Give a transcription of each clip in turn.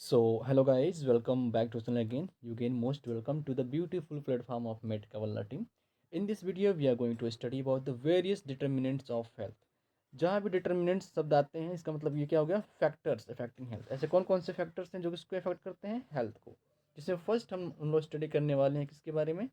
Hello guys, welcome back to channel again. You again most welcome to the beautiful platform of Medcover team. In this video, we are going to study about the various determinants of health. जहाँ भी determinants शब्द आते हैं इसका मतलब ये क्या हो गया, फैक्टर्स अफेक्टिंग हेल्थ। ऐसे कौन कौन से फैक्टर्स हैं जो किसको अफेक्ट करते हैं, हेल्थ को। जिसमें फर्स्ट हम उन लोग स्टडी करने वाले हैं किसके बारे में,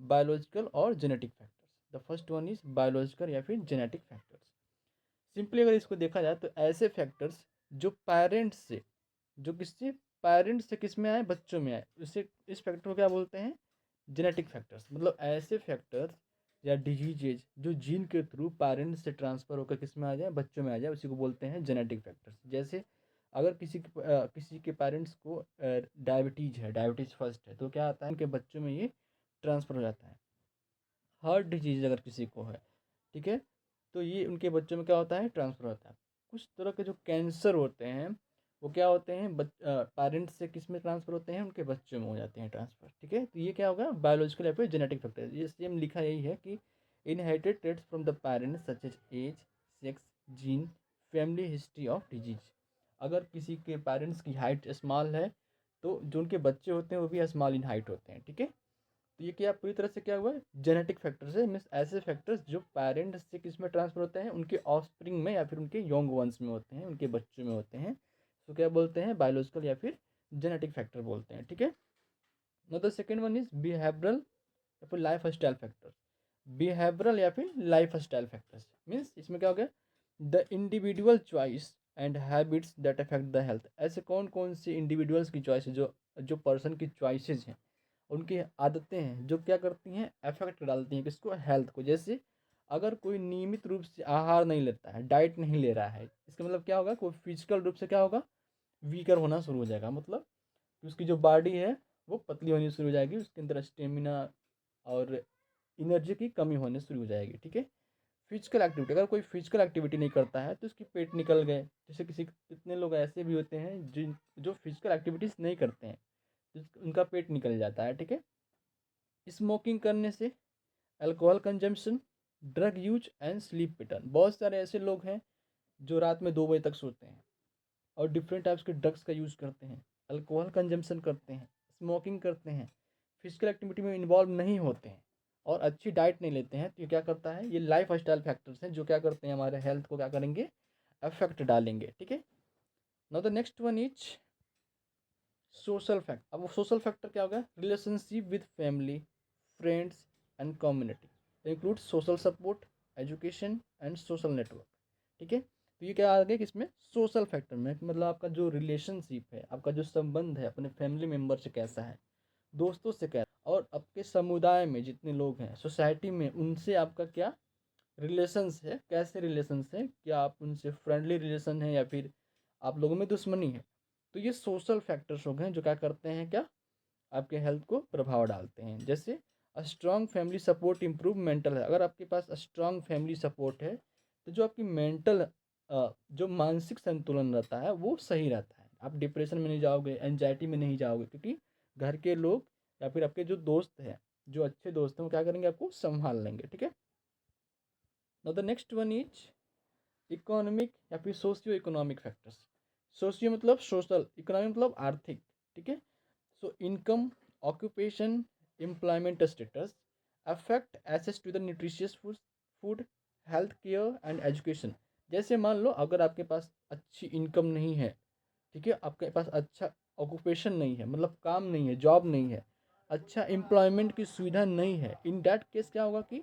बायोलॉजिकल और genetic factors. The first one is biological या फिर जेनेटिक फैक्टर्स। सिंपली अगर इसको देखा जाए तो ऐसे फैक्टर्स जो पेरेंट्स से, जो किससे, पेरेंट्स से किस में आए, बच्चों में आए, उससे इस फैक्टर को क्या बोलते हैं, जेनेटिक फैक्टर्स। मतलब ऐसे फैक्टर्स या डिजीजेज जो जीन के थ्रू पेरेंट्स से ट्रांसफर होकर किस में आ जाए, बच्चों में आ जाए, उसी को बोलते हैं जेनेटिक फैक्टर्स। जैसे अगर किसी के पेरेंट्स को डायबिटीज है, डायबिटीज फर्स्ट है, तो क्या आता है, उनके बच्चों में ये ट्रांसफ़र हो जाता है। हार्ट डिजीज अगर किसी को है, ठीक है, तो ये उनके बच्चों में क्या होता है, ट्रांसफ़र होता है। कुछ तरह के जो कैंसर होते हैं वो क्या होते हैं, पेरेंट्स से किस में ट्रांसफ़र होते हैं, उनके बच्चों में हो जाते हैं ट्रांसफ़र। ठीक है, तो ये क्या होगा, बायोलॉजिकल या फिर जेनेटिक फैक्टर। ये सेम लिखा यही है कि inherited traits from the parents such as age, sex, gene, family history of disease. अगर किसी के पेरेंट्स की हाइट स्मॉल है तो जो उनके बच्चे होते हैं वो भी स्मॉल इन हाइट होते हैं। ठीक है, तो ये क्या पूरी तरह से क्या हुआ है, जेनेटिक फैक्टर्स है। मीन्स ऐसे फैक्टर्स जो पेरेंट्स से किस में ट्रांसफर होते हैं, उनके ऑफस्प्रिंग में या फिर उनके यंग वंस में होते हैं, उनके बच्चों में होते हैं। तो क्या बोलते हैं, बायोलॉजिकल या फिर जेनेटिक फैक्टर बोलते हैं। ठीक है, know the second one is behavioural या फिर लाइफ स्टाइल फैक्टर्स। बिहेवियरल या फिर लाइफ स्टाइल फैक्टर्स मीन्स इसमें क्या हो गया, the individual choice and habits that affect the health. ऐसे कौन कौन से इंडिविजुअल्स की चॉइस है, जो जो पर्सन की चॉइसेस हैं, उनकी आदतें हैं, जो क्या करती हैं, अफेक्ट डालती हैं किसको, हेल्थ को। जैसे अगर कोई नियमित रूप से आहार नहीं लेता है, डाइट नहीं ले रहा है, इसका मतलब क्या होगा, कोई फिजिकल रूप से क्या होगा, वीकर होना शुरू हो जाएगा। मतलब कि उसकी जो बॉडी है वो पतली होनी शुरू हो जाएगी, उसके अंदर स्टेमिना और एनर्जी की कमी होने शुरू हो जाएगी। ठीक है, फिजिकल एक्टिविटी, अगर कोई फिजिकल एक्टिविटी नहीं करता है तो उसकी पेट निकल गए। जैसे किसी, कितने लोग ऐसे भी होते हैं जिन जो फिजिकल एक्टिविटीज़ नहीं करते हैं, तो उनका पेट निकल जाता है। ठीक है, स्मोकिंग करने से, alcohol consumption, drug use and sleep pattern. बहुत सारे ऐसे लोग हैं जो रात में 2 बजे तक सोते हैं और डिफरेंट टाइप्स के ड्रग्स का यूज़ करते हैं, अल्कोहल कंजम्पशन करते हैं, स्मोकिंग करते हैं, फिजिकल एक्टिविटी में इन्वॉल्व नहीं होते हैं और अच्छी डाइट नहीं लेते हैं। तो ये क्या करता है, ये लाइफ स्टाइल फैक्टर्स हैं जो क्या करते हैं, हमारे हेल्थ को क्या करेंगे, अफेक्ट डालेंगे। ठीक है, now the next one is social factor. अब वो सोशल फैक्टर क्या होगा, relationship with family, friends and community, include social support, education and social network. ठीक है, तो ये क्या आ गया किसमें, सोशल फैक्टर में। मतलब आपका जो रिलेशनशिप है, आपका जो संबंध है अपने फैमिली मेम्बर से कैसा है, दोस्तों से कैसा, और आपके समुदाय में जितने लोग हैं, सोसाइटी में, उनसे आपका क्या रिलेशंस है, कैसे रिलेशंस है, क्या आप उनसे फ्रेंडली रिलेशन है या फिर आप लोगों में दुश्मनी है। तो ये सोशल फैक्टर्स हो गए जो क्या करते हैं, क्या आपके हेल्थ को प्रभाव डालते हैं। जैसे strong family support improve mental है। अगर आपके पास स्ट्रॉन्ग फैमिली सपोर्ट है तो जो आपकी मेंटल, जो मानसिक संतुलन रहता है वो सही रहता है। आप डिप्रेशन में नहीं जाओगे, एंजाइटी में नहीं जाओगे, क्योंकि घर के लोग या फिर आपके जो दोस्त हैं, जो अच्छे दोस्त हैं, वो क्या करेंगे, आपको संभाल लेंगे। ठीक है, now the next one is economic या फिर सोशियो इकोनॉमिक फैक्टर्स। सोशियो मतलब सोशल, इकोनॉमिक मतलब आर्थिक। ठीक है, so income, occupation, employment status affect access to the nutritious food, health care and education. जैसे मान लो अगर आपके पास अच्छी इनकम नहीं है, ठीक है, आपके पास अच्छा ऑक्यूपेशन नहीं है, मतलब काम नहीं है, जॉब नहीं है, अच्छा एम्प्लॉयमेंट की सुविधा नहीं है, इन डैट केस क्या होगा कि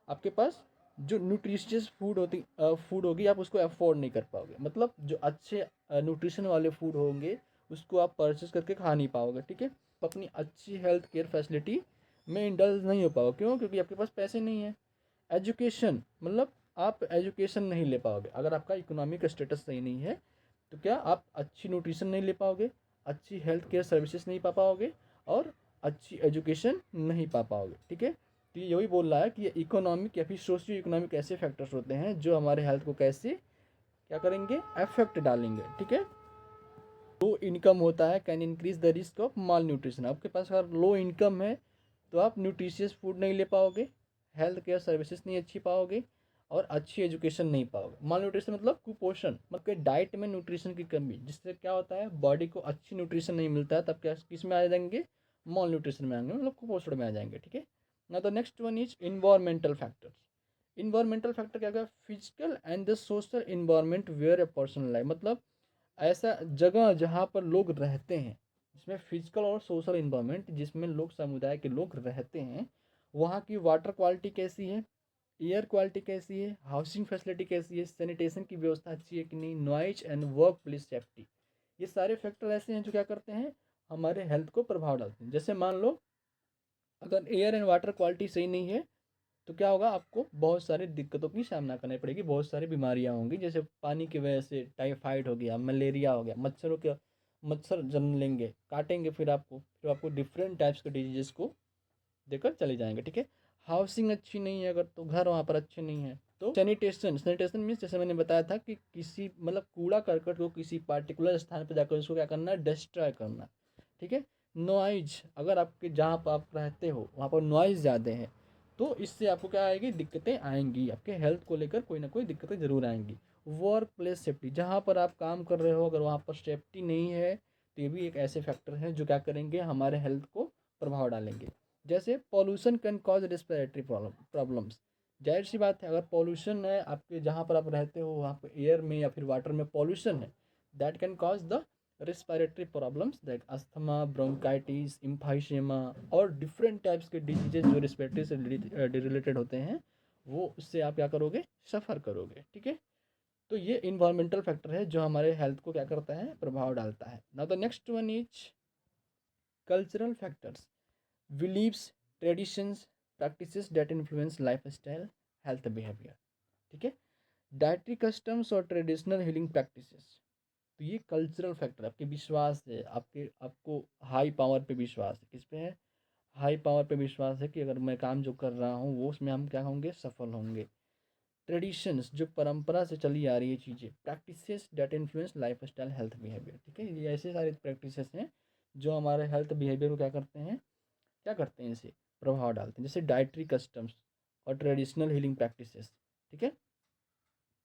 आपके पास जो न्यूट्रिशियस फूड होगी आप उसको अफोर्ड नहीं कर पाओगे। मतलब जो अच्छे न्यूट्रिशन वाले फूड होंगे उसको आप परचेस करके खा नहीं पाओगे। ठीक है, तो अपनी अच्छी हेल्थ केयर फैसिलिटी में इंडल्ज नहीं हो पाओगे। क्यों, क्योंकि आपके पास पैसे नहीं है। एजुकेशन मतलब आप एजुकेशन नहीं ले पाओगे अगर आपका इकोनॉमिक स्टेटस सही नहीं है। तो क्या आप अच्छी न्यूट्रिशन नहीं ले पाओगे, अच्छी हेल्थ केयर सर्विसेज नहीं पा पाओगे और अच्छी एजुकेशन नहीं पा पाओगे। ठीक है, तो ये यही बोल रहा है कि ये इकोनॉमिक या फिर सोशियो इकोनॉमिक ऐसे फैक्टर्स होते हैं जो हमारे हेल्थ को कैसे क्या करेंगे, अफेक्ट डालेंगे। ठीक है, लो इनकम होता है can increase the risk of mall nutrition. आपके पास अगर लो इनकम है तो आप न्यूट्रिशियस फूड नहीं ले पाओगे, हेल्थ केयर सर्विसेज नहीं अच्छी पाओगे और अच्छी एजुकेशन नहीं पाओगे। माल न्यूट्रिशन मतलब कुपोषण, मतलब डाइट में न्यूट्रिशन की कमी, जिससे क्या होता है बॉडी को अच्छी न्यूट्रिशन नहीं मिलता है, तब क्या किस में आ जाएंगे, मॉल न्यूट्रिशन में आएंगे, मतलब कुपोषण में आ जाएंगे। ठीक है ना। तो next one is environmental factors. Environmental factor क्या क्या, physical and the social environment where a person life, मतलब ऐसा जगह जहाँ पर लोग रहते हैं, जिसमें फिजिकल और सोशल इन्वायरमेंट, जिसमें लोग समुदाय के लोग रहते हैं, वहाँ की वाटर क्वालिटी कैसी है, एयर क्वालिटी कैसी है, हाउसिंग फैसिलिटी कैसी है, सैनिटेशन की व्यवस्था अच्छी है कि नहीं, noise and work place safety, ये सारे फैक्टर ऐसे हैं जो क्या करते हैं, हमारे हेल्थ को प्रभाव डालते हैं। जैसे मान लो अगर एयर एंड वाटर क्वालिटी सही नहीं है, तो क्या होगा, आपको बहुत सारी दिक्कतों की सामना करनी पड़ेगी, बहुत सारी बीमारियां होंगी, जैसे पानी की वजह से टाइफाइड हो गया, मलेरिया हो गया, मच्छरों के मच्छर जन्म लेंगे, काटेंगे, फिर आपको डिफरेंट टाइप्स के डिजीजेस को देकर चले जाएंगे। ठीक है। हाउसिंग अच्छी नहीं है अगर, तो घर वहाँ पर अच्छे नहीं है। तो सैनिटेशन, सैनिटेशन मीन्स जैसे मैंने बताया था कि किसी मतलब कूड़ा करकट को किसी पार्टिकुलर स्थान पर जाकर उसको क्या करना है, डिस्ट्रॉय करना। ठीक है। नॉइज, अगर आपके जहाँ पर आप रहते हो वहाँ पर नॉइज ज़्यादा है, तो इससे आपको क्या आएगी, दिक्कतें आएंगी, आपके हेल्थ को लेकर कोई ना कोई दिक्कतें ज़रूर आएंगी। वर्क प्लेस सेफ्टी, जहाँ पर आप काम कर रहे हो अगर वहाँ पर सेफ्टी नहीं है, तो ये भी एक ऐसे फैक्टर हैं जो क्या करेंगे, हमारे हेल्थ को प्रभाव डालेंगे। जैसे pollution can cause respiratory problems, जाहिर सी बात है, अगर पॉल्यूशन है आपके जहाँ पर आप रहते हो, वहाँ पर एयर में या फिर वाटर में पॉल्यूशन है, that can cause the respiratory problems like asthma, bronchitis, emphysema और डिफरेंट टाइप्स के डिजीजेज जो रेस्पिरेटरी से रिलेटेड होते हैं, वो उससे आप क्या करोगे, सफ़र करोगे। ठीक है। तो ये इन्वायरमेंटल फैक्टर है जो हमारे हेल्थ को क्या करता है, प्रभाव डालता है। Now the next one is cultural factors, beliefs, traditions, practices that influence life style, health behaviour. ठीक है। डाइटरी कस्टम्स और ट्रेडिशनल हीलिंग प्रैक्टिसेस, तो ये कल्चरल फैक्टर, आपके विश्वास है, आपको हाई पावर पे विश्वास है, किस पे है, हाई पावर पे विश्वास है कि अगर मैं काम जो कर रहा हूँ वो उसमें हम क्या होंगे, सफल होंगे। ट्रेडिशंस, जो परंपरा से चली आ रही है चीज़ें, practices that influence life style, health behaviour. ठीक है। ये ऐसे सारे प्रैक्टिसेस हैं जो हमारे हेल्थ बिहेवियर को क्या करते हैं, क्या करते हैं, इसे प्रभाव डालते हैं। जैसे डाइटरी कस्टम्स और ट्रेडिशनल हीलिंग प्रैक्टिसेस। ठीक है।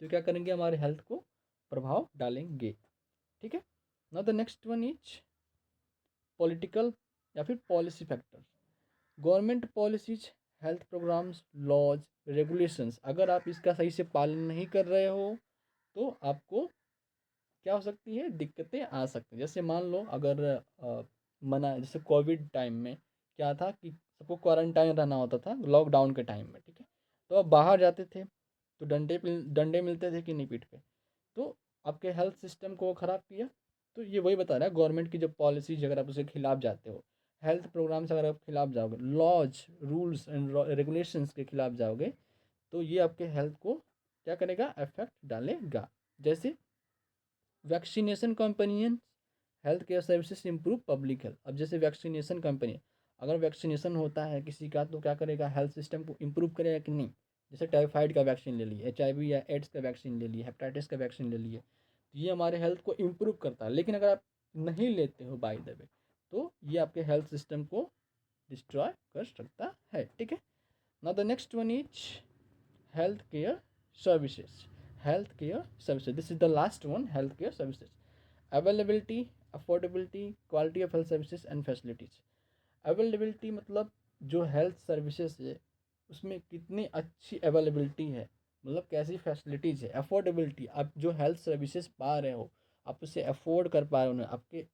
तो क्या करेंगे, हमारे हेल्थ को प्रभाव डालेंगे। ठीक है। Now the next one is political या फिर policy factors, government policies, health programmes, laws, regulations, अगर आप इसका सही से पालन नहीं कर रहे हो, तो आपको क्या हो सकती है, दिक्कतें आ सकती हैं। जैसे मान लो अगर मना, जैसे कोविड टाइम में क्या था कि सबको क्वारंटाइन रहना होता था लॉकडाउन के टाइम में। ठीक है। तो आप बाहर जाते थे तो डंडे मिलते थे कि नहीं पीठ पे, तो आपके हेल्थ सिस्टम को ख़राब किया। तो ये वही बता रहा है, गवर्नमेंट की जो पॉलिसीज अगर आप उसके खिलाफ जाते हो, हेल्थ प्रोग्राम्स अगर आप खिलाफ जाओगे, लॉज, रूल्स एंड रेगुलेशंस के खिलाफ जाओगे, तो ये आपके हेल्थ को क्या करेगा, अफेक्ट डालेगा। जैसे वैक्सीनेशन कंपनियन, health care services improve public health. अब जैसे वैक्सीनेशन कंपनी, अगर वैक्सीनेशन होता है किसी का, तो क्या करेगा, हेल्थ सिस्टम को इम्प्रूव करेगा कि नहीं। जैसे टाइफाइड का वैक्सीन ले लिए, HIV या एड्स का वैक्सीन ले लिए, हेपेटाइटिस का वैक्सीन ले लिए, तो ये हमारे हेल्थ को इम्प्रूव करता है। लेकिन अगर आप नहीं लेते हो बाय द वे, तो ये आपके हेल्थ सिस्टम को डिस्ट्रॉय कर सकता है। ठीक है। Now the next one is health care services, health care services, this is the last one, health care services, availability, affordability, quality of health services and facilities। Availability मतलब जो health services है उसमें कितनी अच्छी अवेलेबिलिटी है, मतलब कैसी facilities है। अफोर्डेबिलिटी, आप जो हेल्थ सर्विसेज पा रहे हो, आप उसे अफोर्ड कर पा रहे हो, आपके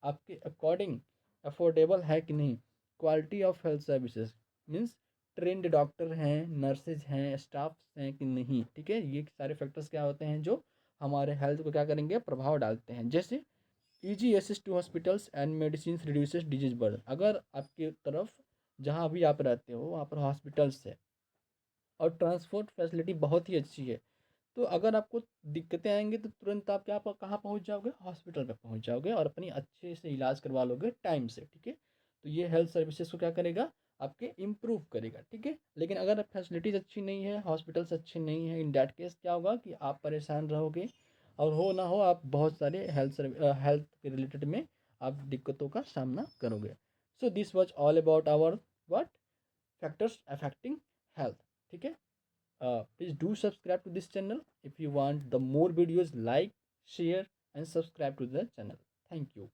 आपके अकॉर्डिंग अफोर्डेबल है कि नहीं। Quality of health services means trend doctor हैं, नर्सेज हैं, स्टाफ हैं कि नहीं। ठीक है। ये सारे फैक्टर्स क्या होते हैं जो हमारे हेल्थ को क्या करेंगे, प्रभाव डालते हैं। जैसे easy access to hospitals and medicine reduces disease burden, अगर आपकी तरफ जहाँ भी आप रहते हो वहाँ पर हॉस्पिटल्स है और ट्रांसपोर्ट फैसिलिटी बहुत ही अच्छी है, तो अगर आपको दिक्कतें आएंगी तो तुरंत आप क्या कहाँ पहुँच जाओगे, हॉस्पिटल पे पहुँच जाओगे और अपनी अच्छे से इलाज करवा लोगे टाइम से। ठीक है। तो ये हेल्थ सर्विसेज को क्या करेगा, आपके इम्प्रूव करेगा। ठीक है। लेकिन अगर फैसिलिटीज़ अच्छी नहीं है, हॉस्पिटल्स अच्छे नहीं है, इन डैट केस क्या होगा कि आप परेशान रहोगे, और हो ना हो आप बहुत सारे हेल्थ के रिलेटेड में आप दिक्कतों का सामना करोगे। So this was all about our what factors affecting health. ठीक है। Please do subscribe to this channel. If you want the more videos, like, share and subscribe to the channel. Thank you.